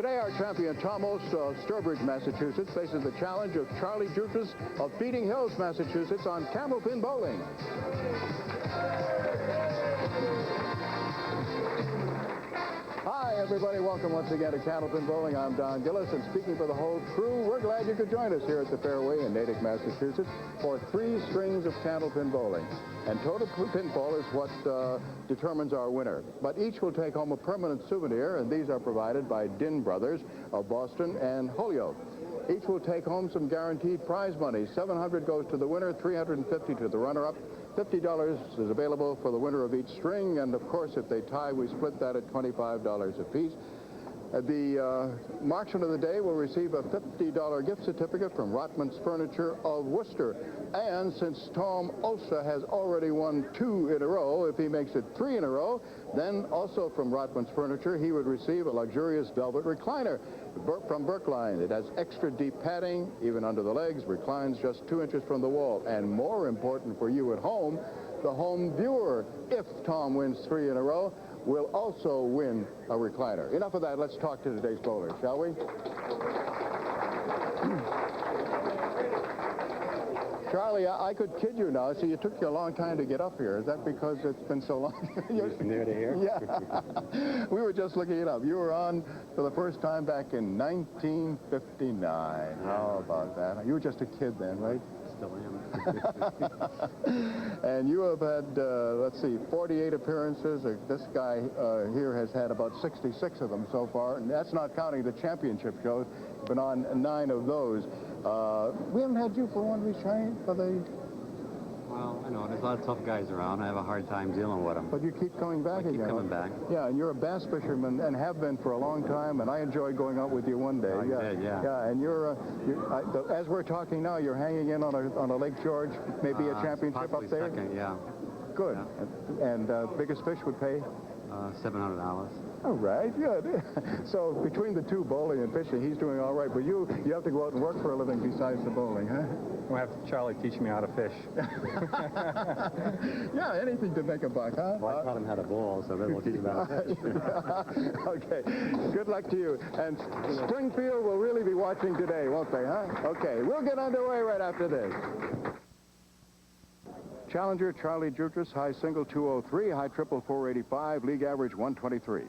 Today, our champion, Tom Olszta of Sturbridge, Massachusetts, faces the challenge of Charlie Jutras of Feeding Hills, Massachusetts, on Candlepin Bowling. Hi, everybody. Welcome once again to Candlepin Bowling. I'm Don Gillis, and speaking for the whole crew, we're glad you could join us here at the Fairway in Natick, Massachusetts, for 3 strings of Candlepin Bowling. And total pinfall is what determines our winner. But each will take home a permanent souvenir, and these are provided by Din Brothers of Boston and Holyoke. Each will take home some guaranteed prize money. $700 goes to the winner, $350 to the runner-up. $50 is available for the winner of each string, and of course, if they tie, we split that at $25 apiece. The marksman of the day will receive a $50 gift certificate from Rotman's Furniture of Worcester. And since Tom Olszta has already won 2 in a row, if he makes it 3 in a row, then also from Rotman's Furniture, he would receive a luxurious velvet recliner from Brookline. It has extra deep padding, even under the legs, reclines just 2 inches from the wall. And more important for you at home, the home viewer, if Tom wins 3 in a row, will also win a recliner. Enough of that. Let's talk to today's bowler, shall we? Charlie, I could kid you now. See, it took you a long time to get up here. Is that because it's been so long? From there to here? Yeah. We were just looking it up. You were on for the first time back in 1959. Yeah. How about that? You were just a kid then, right? Still am. And you have had, let's see, 48 appearances. This guy here has had about 66 of them so far, and that's not counting the championship shows. Been on 9 of those. We haven't had you for one of these for the... Well, I know, there's a lot of tough guys around. I have a hard time dealing with them. But you keep coming back again. I keep coming back. Yeah, and you're a bass fisherman and have been for a long time, and I enjoyed going out with you one day. Yeah, and as we're talking now, you're hanging in on a Lake George, maybe a championship up there? Second, yeah. Good. Yeah. And biggest fish would pay? $700. All right, good. So between the 2, bowling and fishing, he's doing all right. But you have to go out and work for a living besides the bowling, huh? We'll have Charlie teach me how to fish. Yeah, anything to make a buck, huh? Well, I taught him how to bowl, so then we'll teach him how to fish. Okay, good luck to you. And Springfield will really be watching today, won't they, huh? Okay, we'll get underway right after this. Challenger Charlie Jutras, high single 203, high triple 485, league average 123.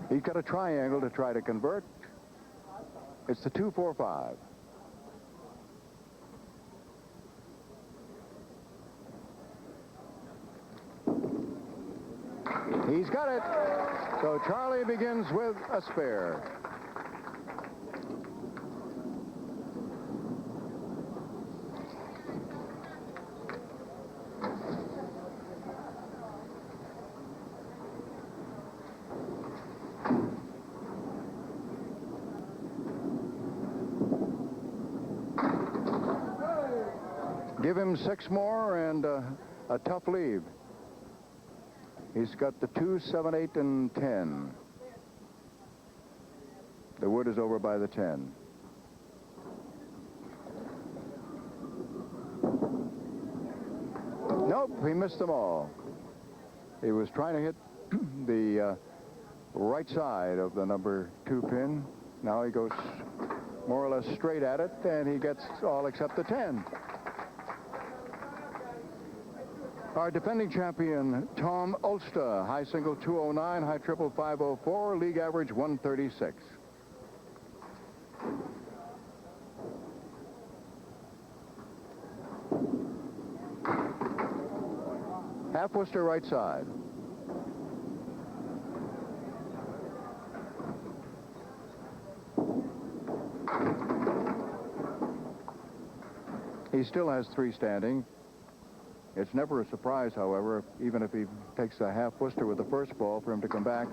He's got a triangle to try to convert. It's the 245. He's got it. So Charlie begins with a spare. Give him 6 more and a tough lead. He's got the 2, 7, 8, and 10. The wood is over by the 10. Nope, he missed them all. He was trying to hit the right side of the number 2 pin. Now he goes more or less straight at it, and he gets all except the 10. Our defending champion, Tom Olszta, high single 209, high triple 504, league average 136. Half Worcester right side. He still has 3 standing. It's never a surprise, however, even if he takes a half Worcester with the first ball, for him to come back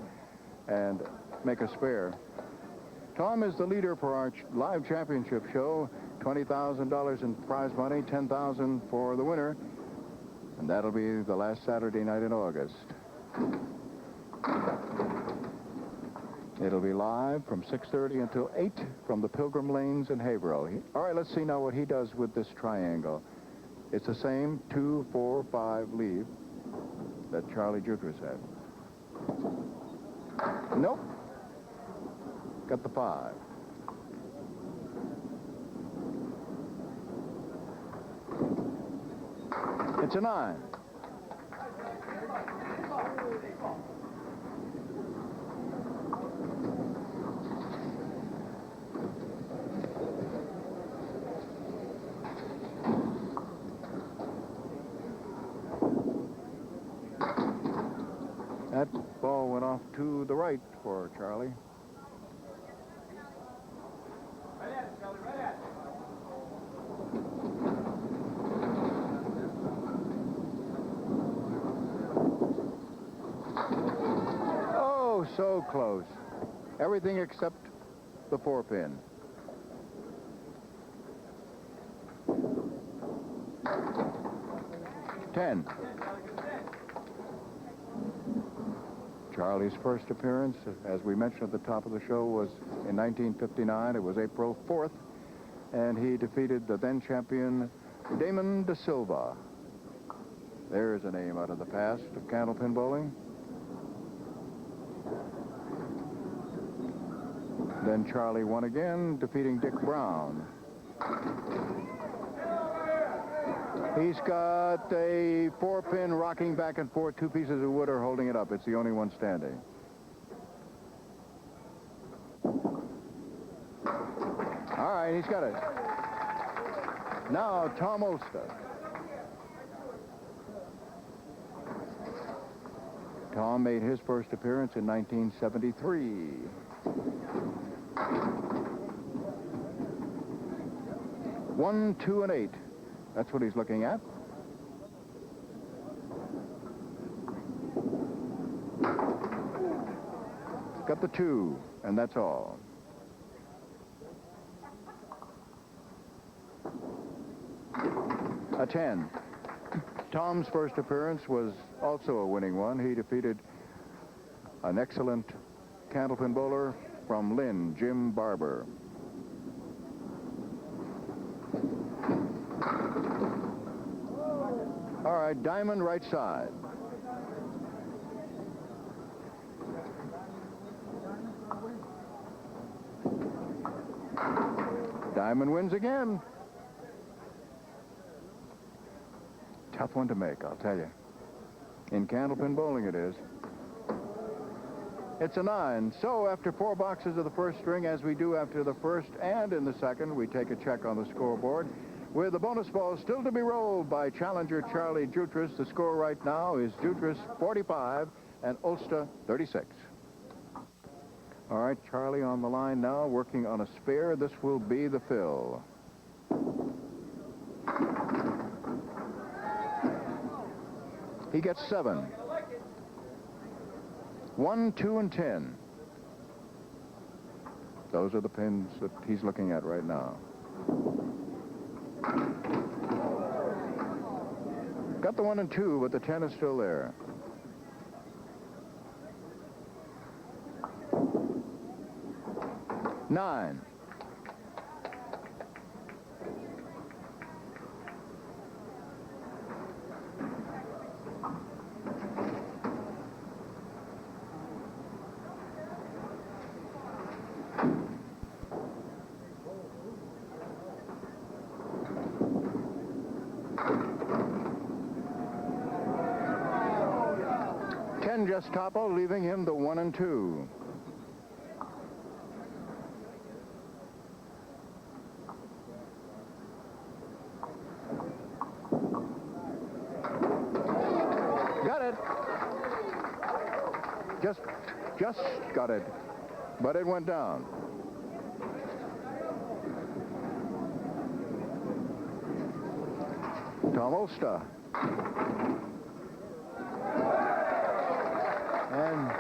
and make a spare. Tom is the leader for our live championship show. $20,000 in prize money, $10,000 for the winner. And that'll be the last Saturday night in August. It'll be live from 6:30 until 8 from the Pilgrim Lanes in Haverhill. All right, let's see now what he does with this triangle. It's the same 2, 4, 5 lead that Charlie Jutras had. Nope. Got the 5. It's a 9. That ball went off to the right for Charlie. Oh, so close. Everything except the 4-pin. Ten. Charlie's first appearance, as we mentioned at the top of the show, was in 1959. It was April 4th, and he defeated the then champion Damon Da Silva. There's a name out of the past of Candlepin bowling. Then Charlie won again, defeating Dick Brown. He's got a 4-pin rocking back and forth. 2 pieces of wood are holding it up. It's the only one standing. All right, he's got it. Now, Tom Olszta. Tom made his first appearance in 1973. One, 2, and 8. That's what he's looking at. Got the 2, and that's all. A 10. Tom's first appearance was also a winning one. He defeated an excellent Candlepin bowler from Lynn, Jim Barber. All right, diamond right side. Diamond wins again. Tough one to make, I'll tell you. In Candlepin bowling it is. It's a 9. So after 4 boxes of the first string, as we do after the first and in the second, we take a check on the scoreboard. With the bonus ball still to be rolled by challenger Charlie Jutras, the score right now is Jutras 45 and Olszta 36. All right, Charlie on the line now, working on a spare. This will be the fill. He gets 7. 1, 2, and 10. Those are the pins that he's looking at right now. Got the 1 and 2, but the 10 is still there. Nine. Just topple, leaving him the 1 and 2. Got it. Just got it, but it went down. Tom Olszta. And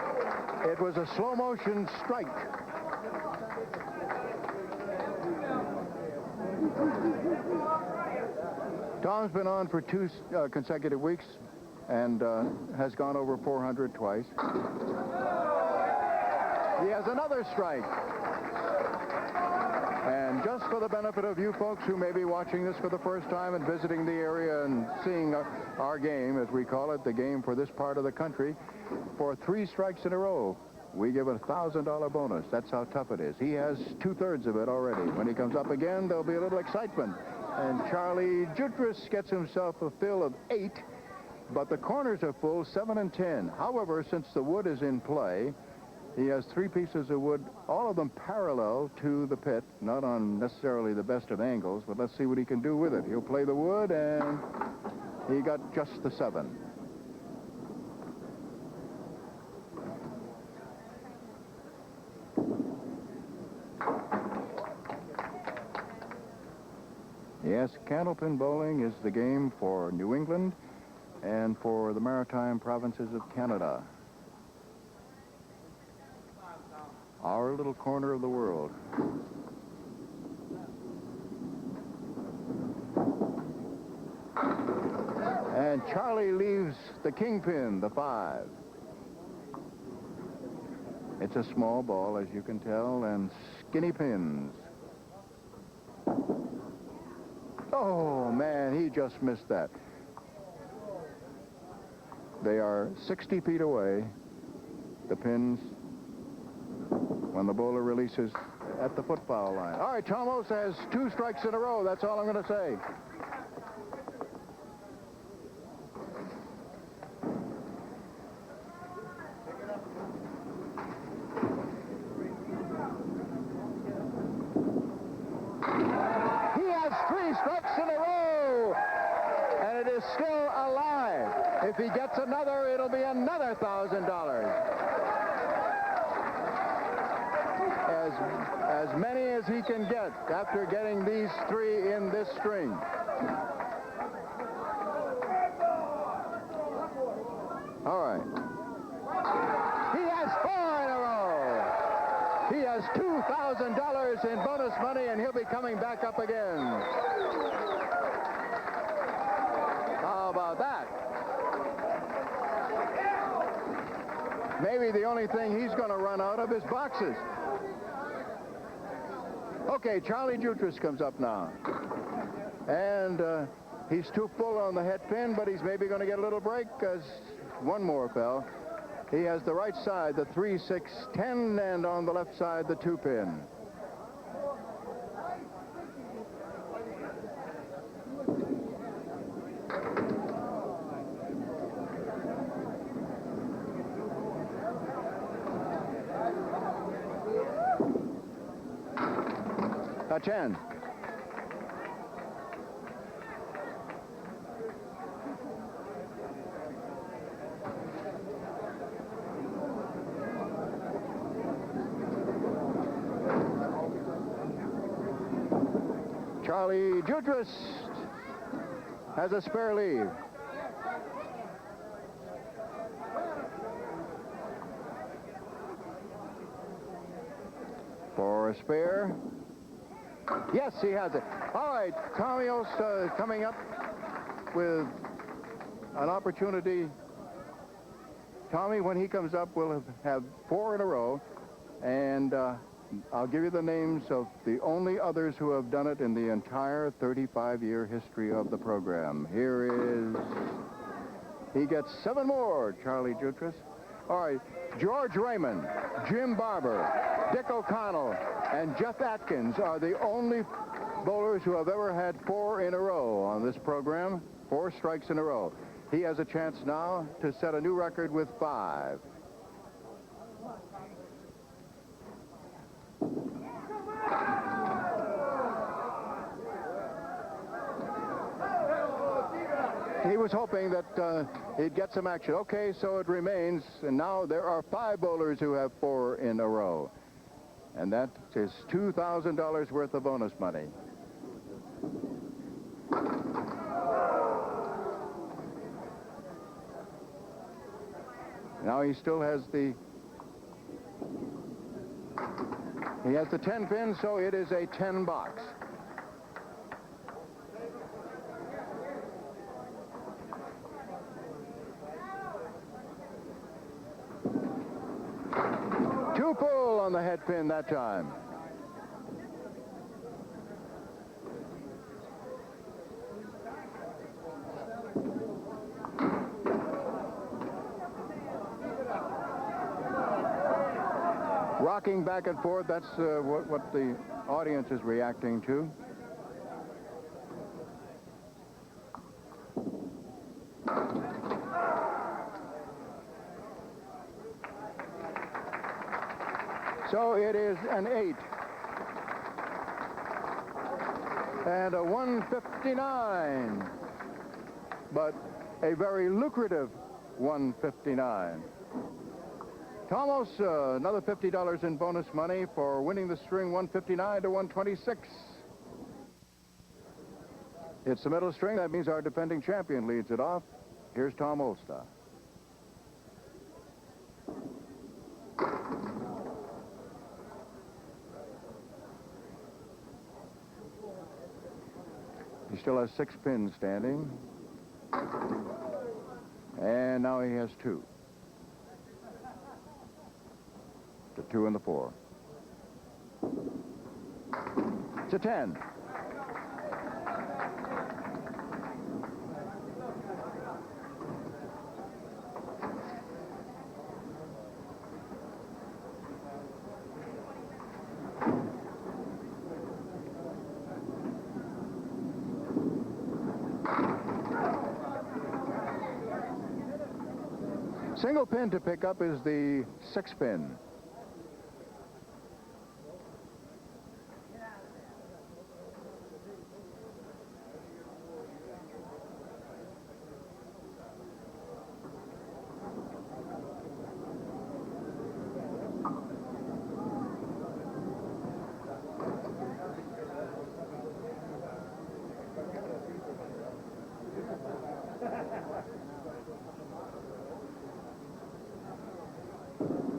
it was a slow motion strike. Tom's been on for 2 consecutive weeks and has gone over 400 twice. He has another strike. And just for the benefit of you folks who may be watching this for the first time and visiting the area and seeing our game, as we call it, the game for this part of the country, for 3 strikes in a row, we give a $1,000 bonus. That's how tough it is. He has 2/3 of it already. When he comes up again, there'll be a little excitement. And Charlie Jutras gets himself a fill of 8, but the corners are full, 7 and 10. However, since the wood is in play, he has 3 pieces of wood, all of them parallel to the pit, not on necessarily the best of angles, but let's see what he can do with it. He'll play the wood, and he got just the 7. Yes, Candlepin Bowling is the game for New England and for the maritime provinces of Canada. Our little corner of the world. And Charlie leaves the kingpin, the 5. It's a small ball, as you can tell, and skinny pins. Oh, man, he just missed that. They are 60 feet away, the pins, when the bowler releases at the foot foul line. All right, Tom Olszta has 2 strikes in a row. That's all I'm going to say. He has 3 strikes in a row, and it is still alive. If he gets another, it'll be another $1,000. As many as he can get after getting these 3 in this string. All right. He has 4 in a row. He has $2,000 in bonus money, and he'll be coming back up again. How about that? Maybe the only thing he's going to run out of is boxes. Okay, Charlie Jutras comes up now. And he's too full on the head pin, but he's maybe going to get a little break because one more fell. He has the right side, the 3, 6, 10, and on the left side, the 2 pin. A 10. Charlie Jutras has a spare leave. For a spare. Yes, he has it. All right, Tommy Olszta coming up with an opportunity. Tommy, when he comes up, will have 4 in a row, and I'll give you the names of the only others who have done it in the entire 35-year history of the program. Here is, he gets 7 more, Charlie Jutras. All right, George Raymond, Jim Barber, Dick O'Connell, and Jeff Atkins are the only bowlers who have ever had 4 in a row on this program, 4 strikes in a row. He has a chance now to set a new record with 5. He was hoping that he'd get some action. Okay, so it remains, and now there are 5 bowlers who have 4 in a row. And that is $2,000 worth of bonus money. Now he still has the 10 pin, so it is a 10 box. Two pull on the head pin that time. Rocking back and forth, that's what the audience is reacting to. So it is an 8. And a 159. But a very lucrative 159. Tom Olszta, another $50 in bonus money for winning the string 159 to 126. It's the middle string. That means our defending champion leads it off. Here's Tom Olszta. He still has 6 pins standing. And now he has 2. The 2 and the 4. It's a 10. Single pin to pick up is the 6 pin.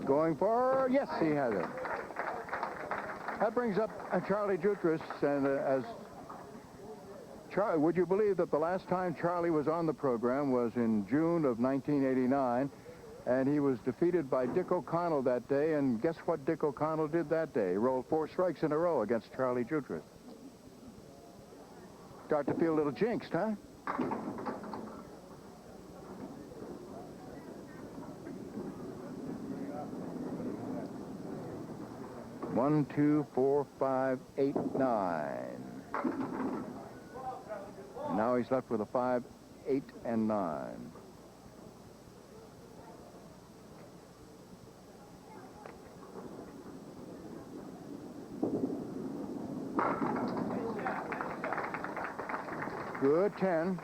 Going for, yes, he has it. That brings up Charlie Jutras, and would you believe that the last time Charlie was on the program was in June of 1989, and he was defeated by Dick O'Connell that day, and guess what Dick O'Connell did that day? He rolled 4 strikes in a row against Charlie Jutras. Start to feel a little jinxed, huh? One, 2, 4, 5, 8, 9. And now he's left with a 5, 8, and 9. Good, 10.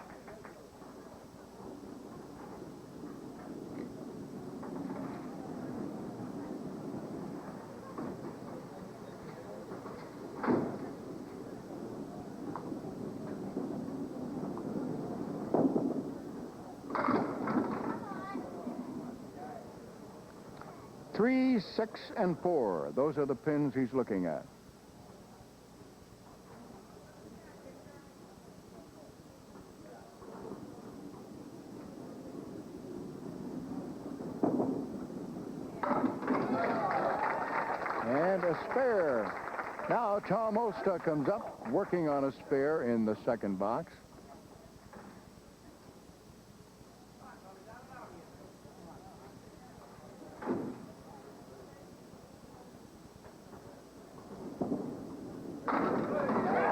Three, 6, and 4. Those are the pins he's looking at. And a spare. Now Tom Olszta comes up, working on a spare in the second box.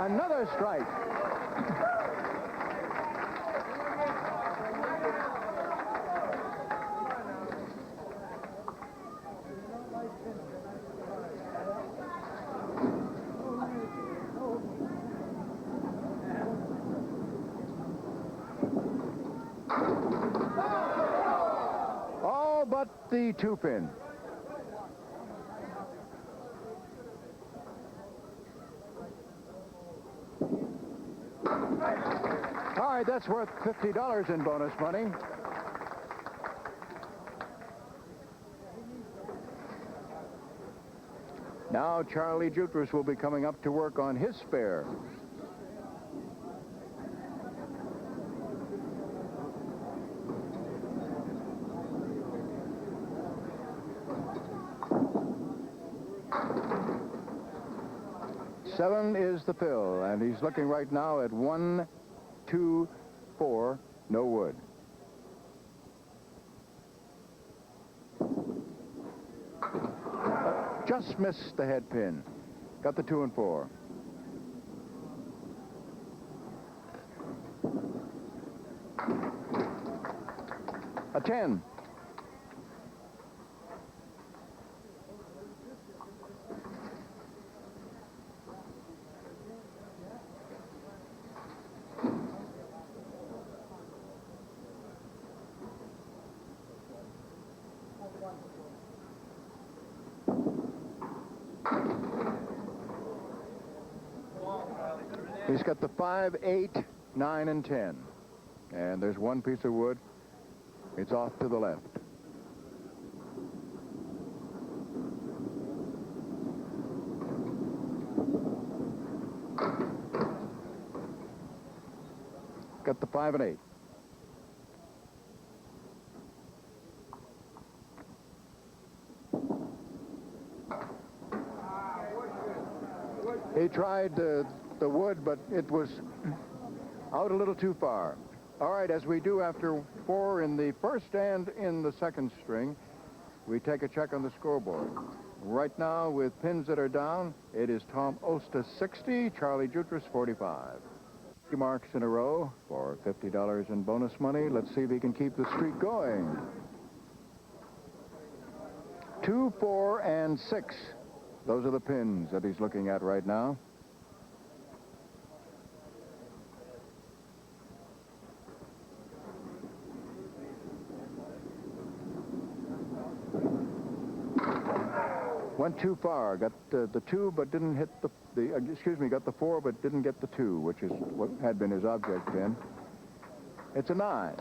Another strike. All but the 2 pin. All right, that's worth $50 in bonus money. Now Charlie Jutras will be coming up to work on his spare. Seven is the fill, and he's looking right now at 1, 2, 4, no wood. just missed the head pin. Got the 2 and 4. A 10. He's got the 5, 8, 9, and 10. And there's one piece of wood. It's off to the left. Got the 5 and 8. He tried the wood, but it was out a little too far. All right, as we do after 4 in the first and in the second string, we take a check on the scoreboard. Right now, with pins that are down, it is Tom Olszta 60, Charlie Jutras 45. 3 marks in a row for $50 in bonus money. Let's see if he can keep the streak going. 2, 4, and 6. Those are the pins that he's looking at right now. Went too far. Got the 2, but didn't hit got the 4, but didn't get the 2, which is what had been his object pin. It's a 9.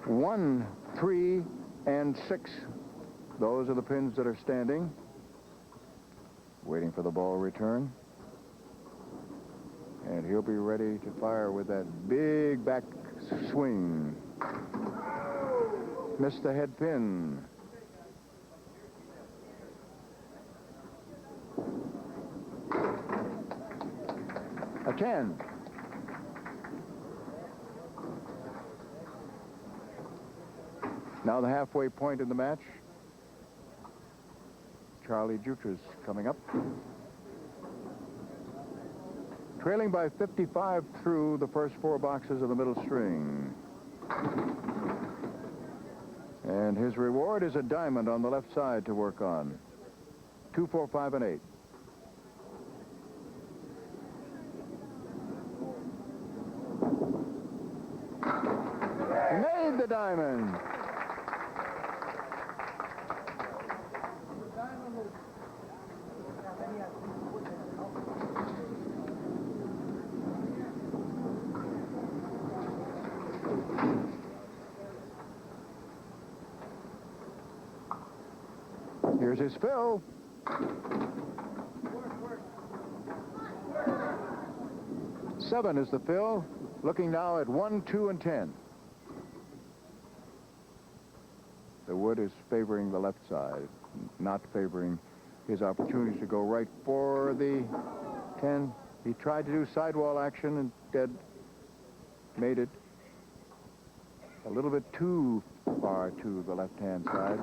One, 3, and 6. Those are the pins that are standing. Waiting for the ball return. And he'll be ready to fire with that big back swing. Missed the head pin. A 10. Now the halfway point in the match. Charlie Jutras coming up. Trailing by 55 through the first 4 boxes of the middle string. And his reward is a diamond on the left side to work on. 2, 4, 5, and 8. Made the diamond. Here's his fill. Seven is the fill. Looking now at 1, 2, and 10. The wood is favoring the left side, not favoring his opportunities to go right for the 10. He tried to do sidewall action and instead made it a little bit too far to the left-hand side.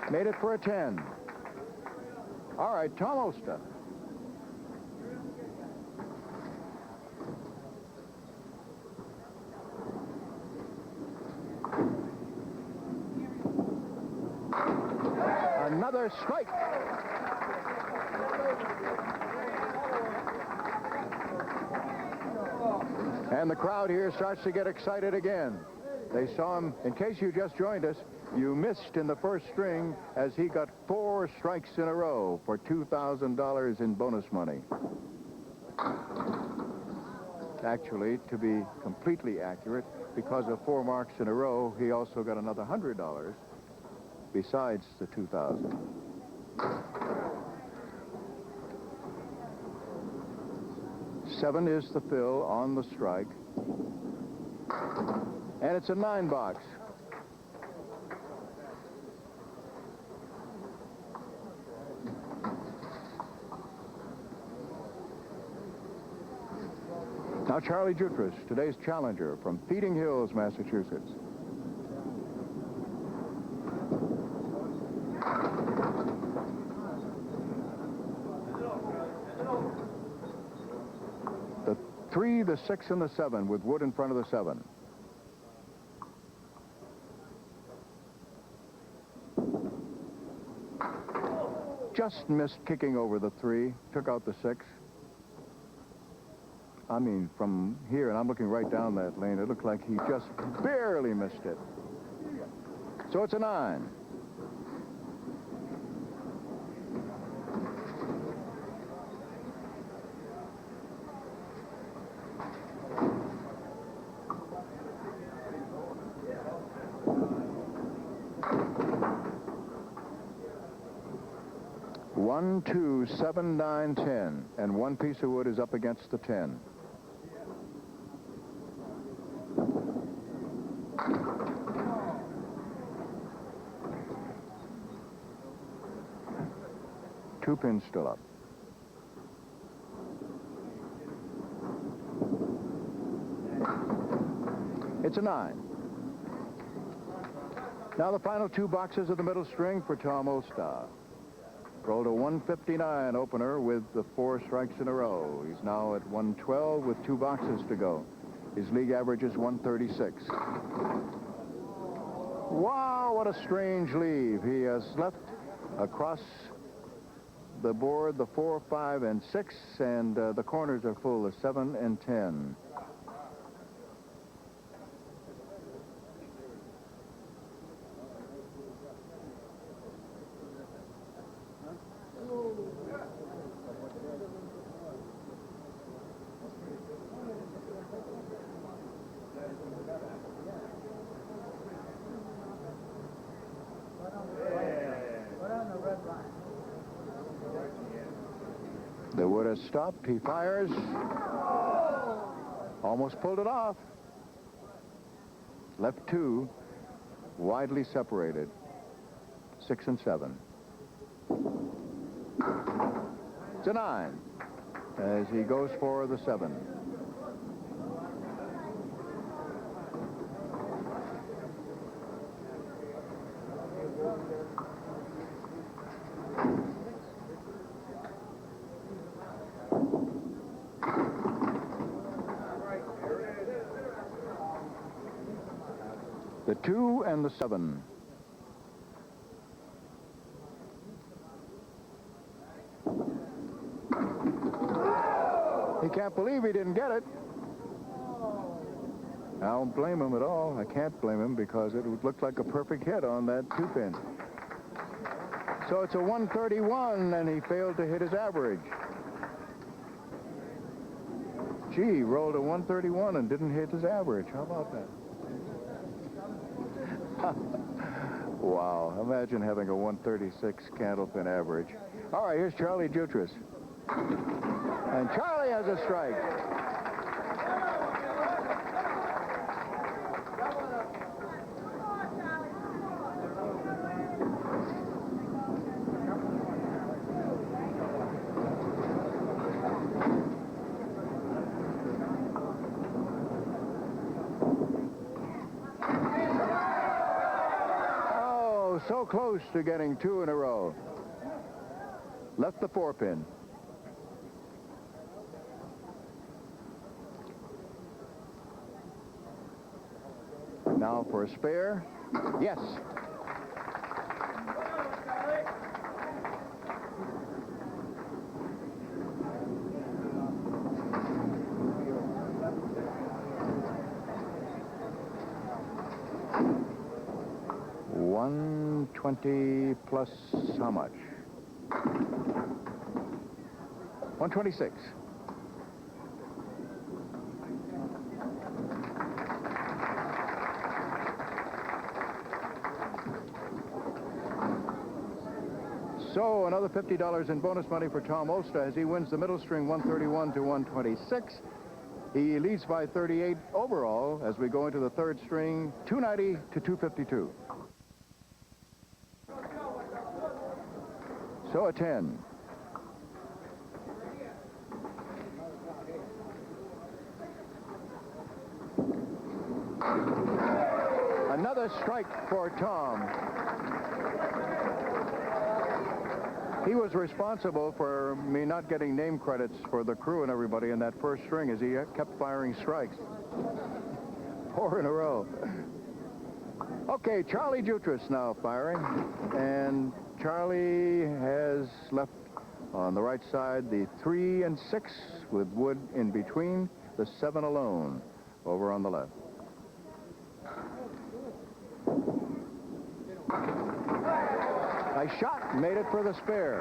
Made it for a 10. All right, Tom Olszta. Another strike. And the crowd here starts to get excited again. They saw him, in case you just joined us, you missed in the first string as he got 4 strikes in a row for $2,000 in bonus money. Actually, to be completely accurate, because of 4 marks in a row, he also got another $100 besides the $2,000. Seven is the fill on the strike. And it's a 9 box. Now Charlie Jutras, today's challenger from Feeding Hills, Massachusetts. The 3, the 6, and the 7 with wood in front of the 7. Just missed kicking over the 3, took out the 6. I mean, from here, and I'm looking right down that lane, it looked like he just barely missed it. So it's a 9. One, 2, 7, 9, 10, and one piece of wood is up against the 10. Two pins still up. It's a 9. Now the final 2 boxes of the middle string for Tom Olszta. Rolled a 159 opener with the 4 strikes in a row. He's now at 112 with 2 boxes to go. His league average is 136. Wow, what a strange leave. He has left across the board the 4, 5, and 6, and the corners are full, the 7 and 10. The wood has stopped. He fires. Almost pulled it off. Left 2, widely separated. 6 and 7. It's a 9 as he goes for the 7. The 2 and the 7. He can't believe he didn't get it. I don't blame him at all. I can't blame him because it would look like a perfect hit on that 2-pin. So it's a 131, and he failed to hit his average. Gee, rolled a 131 and didn't hit his average. How about that? Wow, imagine having a 136 Candlepin average. All right, here's Charlie Jutras. And Charlie has a strike. So close to getting 2 in a row. Left the 4-pin. Now for a spare. Yes. $120 plus how much? 126. So another $50 in bonus money for Tom Olszta as he wins the middle string 131 to 126. He leads by 38 overall as we go into the third string 290 to 252. So a 10. a strike for Tom. He was responsible for me not getting name credits for the crew and everybody in that first string as he kept firing strikes. 4 in a row. Okay, Charlie Jutras now firing. And Charlie has left on the right side the 3 and 6 with Wood in between, the 7 alone over on the left. Nice shot, made it for the spare.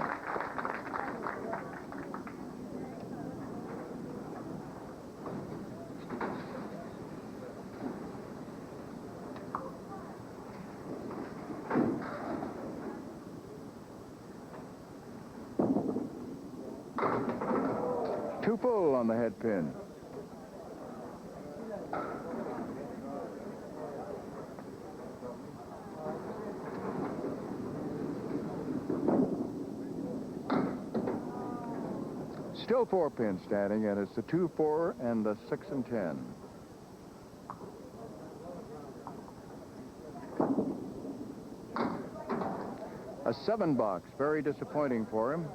Two full on the head pin. Still 4 pins standing, and it's the 2, 4, and the 6 and 10. A 7 box, very disappointing for him.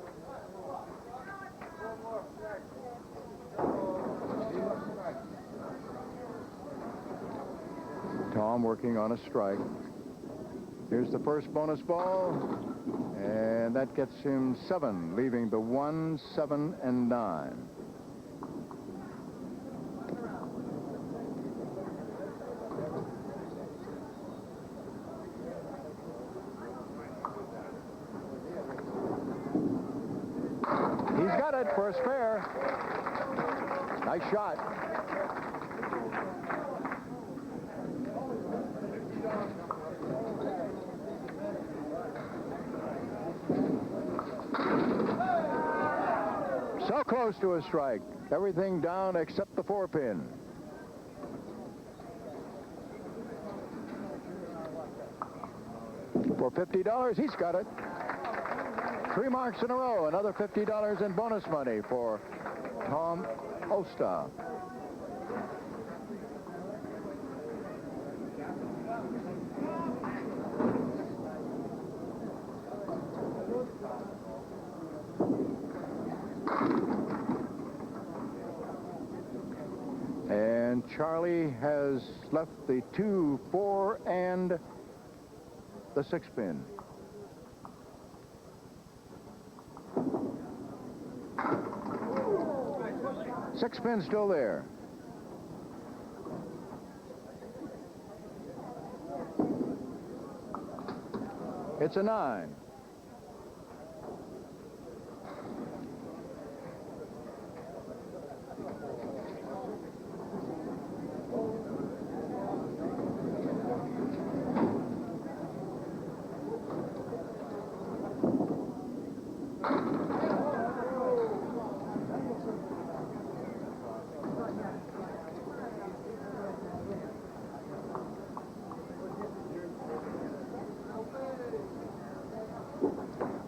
Tom working on a strike. Here's the first bonus ball, and that gets him 7, leaving the 1, 7, and 9. He's got it for a spare. Nice shot. So close to a strike. Everything down except the 4 pin. For $50, he's got it. 3 marks in a row. Another $50 in bonus money for Tom Olszta. And Charlie has left the 2, 4, and the 6 pin. Six pin still there. It's a 9.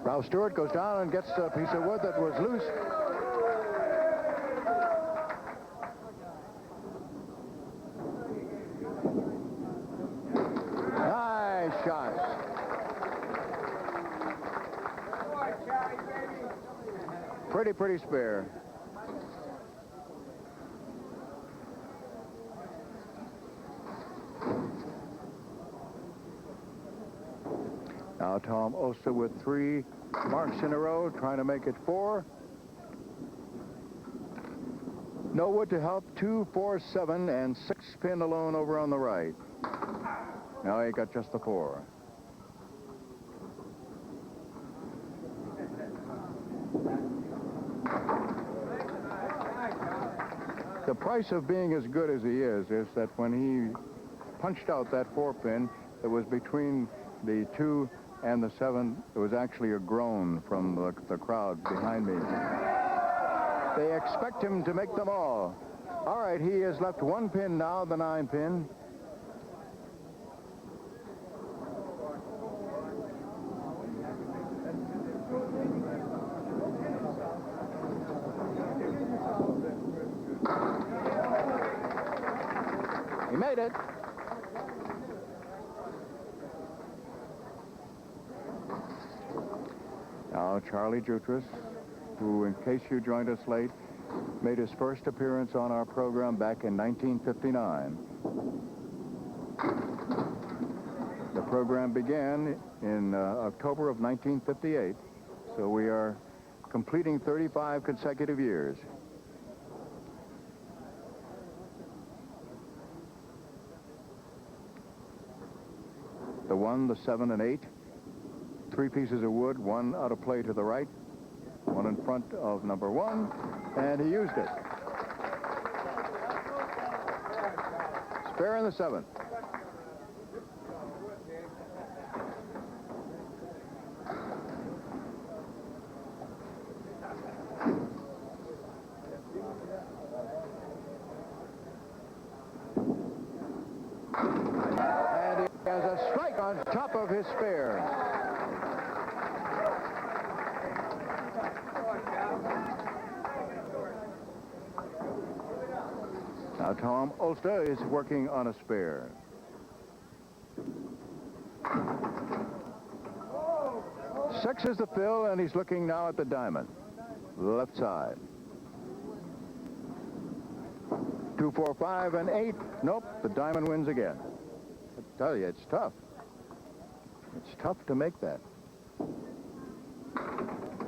Ralph Stewart goes down and gets a piece of wood that was loose. Nice shot. Pretty spare. Now Tom Olszta with 3 marks in a row, trying to make it 4. No wood to help. 2, 4, 7, and 6 pin alone over on the right. Now he got just the 4. The price of being as good as he is that when he punched out that 4 pin, it was between the 2 and the 7, there was actually a groan from the crowd behind me. They expect him to make them all. All right, he has left 1 pin now, the 9 pin. He made it. now Charlie Jutras, who, in case you joined us late, made his first appearance on our program back in 1959. The program began in October of 1958, so we are completing 35 consecutive years. The 1, the 7, and 8. 3 pieces of wood, 1 out of play to the right, 1 in front of number 1, and he used it. Spare in the 7th. And he has a strike on top of his spare. Now Tom Olszta is working on a spare. Six is the fill, and he's looking now at the diamond. Left side. 2, 4, 5, and 8. Nope, the diamond wins again. I tell you, it's tough. It's tough to make that.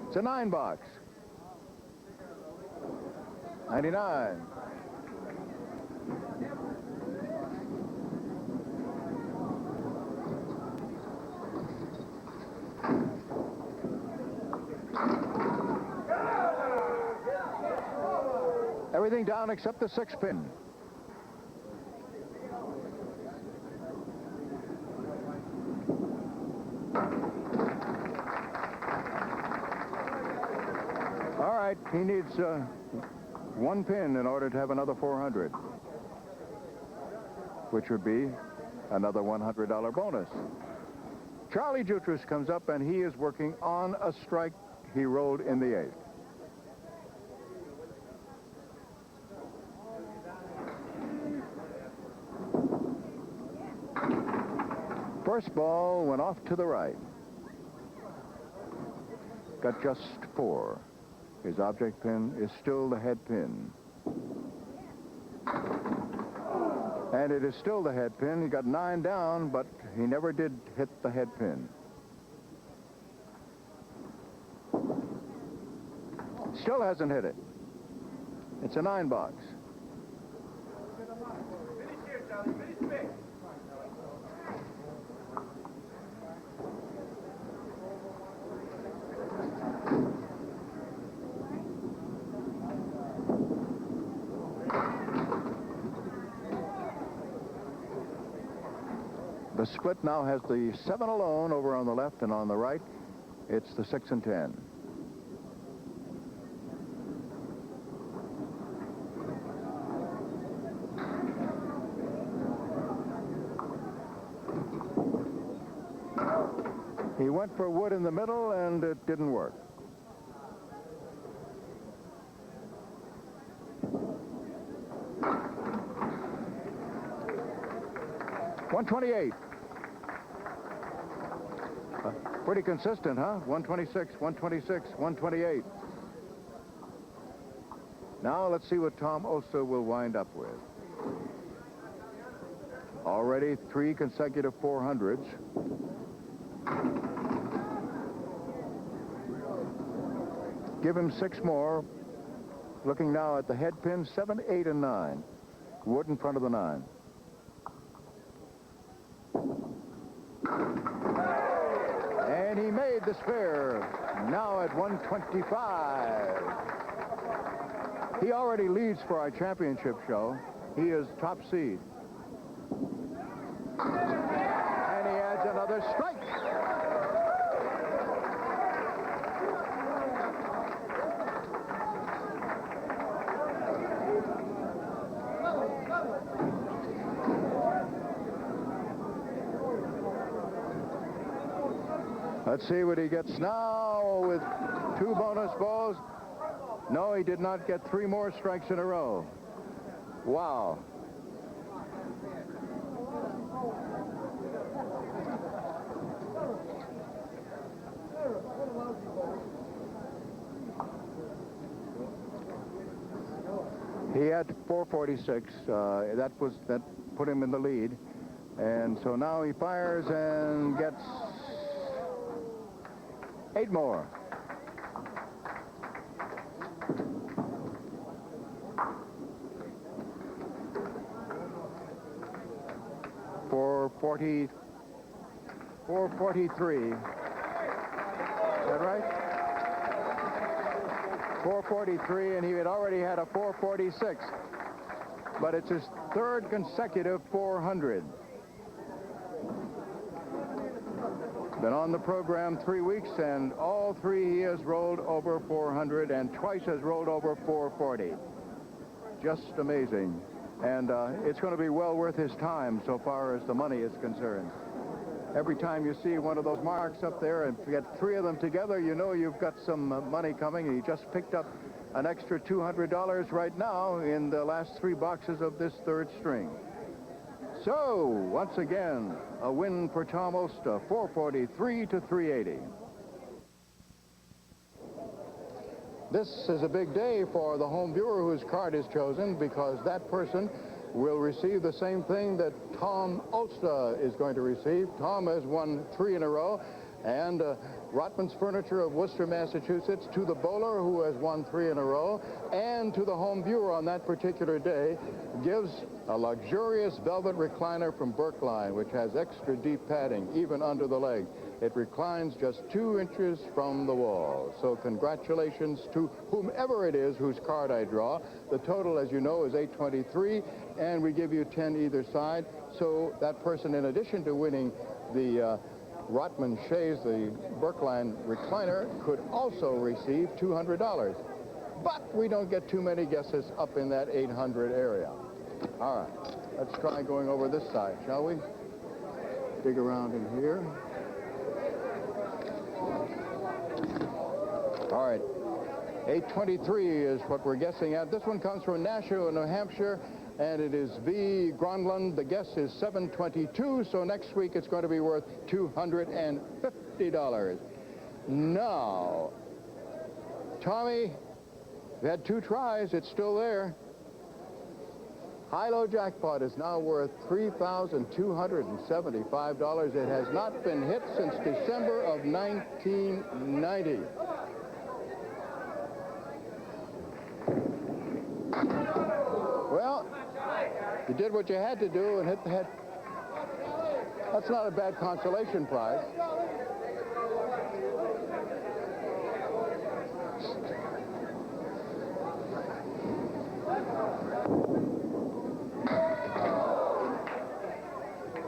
It's a 9 box. 99. Everything down except the 6 pin. All right, he needs 1 pin in order to have another 400, which would be another $100 bonus. Charlie Jutras comes up, and he is working on a strike he rolled in the 8th. First ball went off to the right. Got just 4. His object pin is still the head pin. And it is still the head pin. He got 9 down, but he never did hit the head pin. Still hasn't hit it. It's a 9 box. The split now has the 7 alone over on the left, and on the right, it's the 6 and 10. He went for wood in the middle, and it didn't work. $128. Pretty consistent, huh? 126, 126, 128. Now let's see what Tom Olszta will wind up with. Already 3 consecutive 400s. Give him 6 more. Looking now at the head pin, 7, 8, and 9. Wood in front of the 9. And he made the spare, now at 125. He already leads for our championship show. He is top seed. And he adds another strike. Let's see what he gets now with 2 bonus balls. No, he did not get 3 more strikes in a row. Wow. He had 446. That put him in the lead. And so now he fires and gets 8 more. For 443. Is that right? 443, and he had already had a 446. But it's his 3rd consecutive 400. Been on the program 3 weeks, and all 3 he has rolled over 400, and twice has rolled over 440. Just amazing. And it's going to be well worth his time so far as the money is concerned. Every time you see one of those marks up there and you get 3 of them together, you know you've got some money coming. He just picked up an extra $200 right now in the last 3 boxes of this 3rd string. So, once again, a win for Tom Olszta, 443 to 380. This is a big day for the home viewer whose card is chosen, because that person will receive the same thing that Tom Olszta is going to receive. Tom has won 3 in a row, and Rotman's Furniture of Worcester, Massachusetts, to the bowler who has won 3 in a row, and to the home viewer on that particular day, gives a luxurious velvet recliner from Brookline, which has extra deep padding, even under the legs. It reclines just 2 inches from the wall. So congratulations to whomever it is whose card I draw. The total, as you know, is 823, and we give you 10 either side. So that person, in addition to winning the Rotman Shays, the Brookline recliner, could also receive $200. But we don't get too many guesses up in that 800 area. All right, let's try going over this side, shall we? Dig around in here. All right, 823 is what we're guessing at. This one comes from Nashua, New Hampshire, and it is V. Gronlund. The guess is 722, so next week it's going to be worth $250. Now, Tommy, you had 2 tries. It's still there. High-low jackpot is now worth $3,275. It has not been hit since December of 1990. Well, you did what you had to do and hit the head. That's not a bad consolation prize.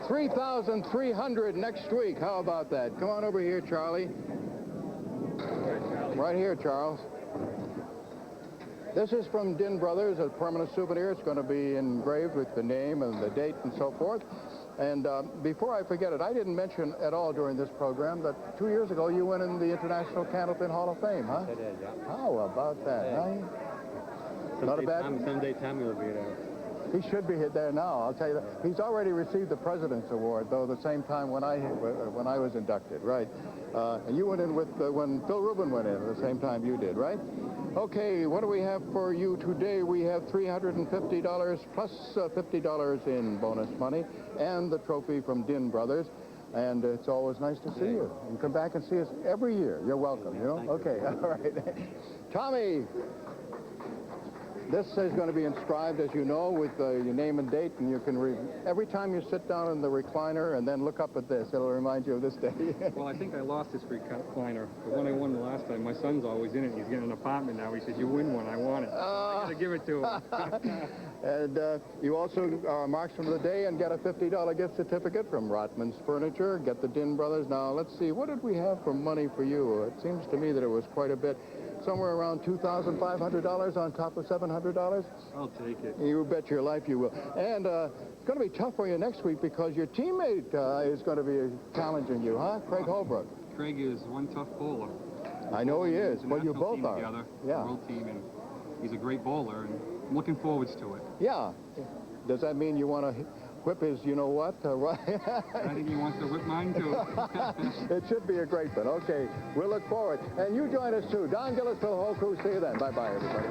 $3,300 next week. How about that? Come on over here, Charlie. Right here, Charles. This is from Din Brothers, a permanent souvenir. It's going to be engraved with the name and the date and so forth. And before I forget it, I didn't mention at all during this program that 2 years ago you went in the International Candlepin Hall of Fame, huh? I did, yeah. How about that, huh? Not a bad... Someday Tommy will be there. He should be there now, I'll tell you that. He's already received the President's Award, though, the same time when I was inducted, right? And you went in with, when Phil Rubin went in at the same time you did, right? Okay, what do we have for you today? We have $350 plus $50 in bonus money and the trophy from Din Brothers. And it's always nice to see you. You come back and see us every year. You're welcome, you know? Okay, all right. Tommy! This is going to be inscribed, as you know, with your name and date, and you can read. Every time you sit down in the recliner and then look up at this, it'll remind you of this day. Well, I think I lost this recliner. The one I won the last time, my son's always in it. He's getting an apartment now. He says, you win one, I want it. I got to give it to him. And you also are marksman of the day and get a $50 gift certificate from Rotman's Furniture. Get the Din Brothers. Now, let's see. What did we have for money for you? It seems to me that it was quite a bit. Somewhere around $2,500 on top of $700? I'll take it. You bet your life you will. And it's going to be tough for you next week because your teammate is going to be challenging you, huh? Craig Holbrook. Craig is one tough bowler. I know he is. Well, you both are. Together, yeah. World team, and he's a great bowler, and I'm looking forward to it. Yeah. Does that mean you want to whip his you-know-what? Right? I think he wants to whip mine, too. It should be a great one. Okay, we'll look forward. And you join us, too. Don Gillis for the whole crew. See you then. Bye-bye, everybody.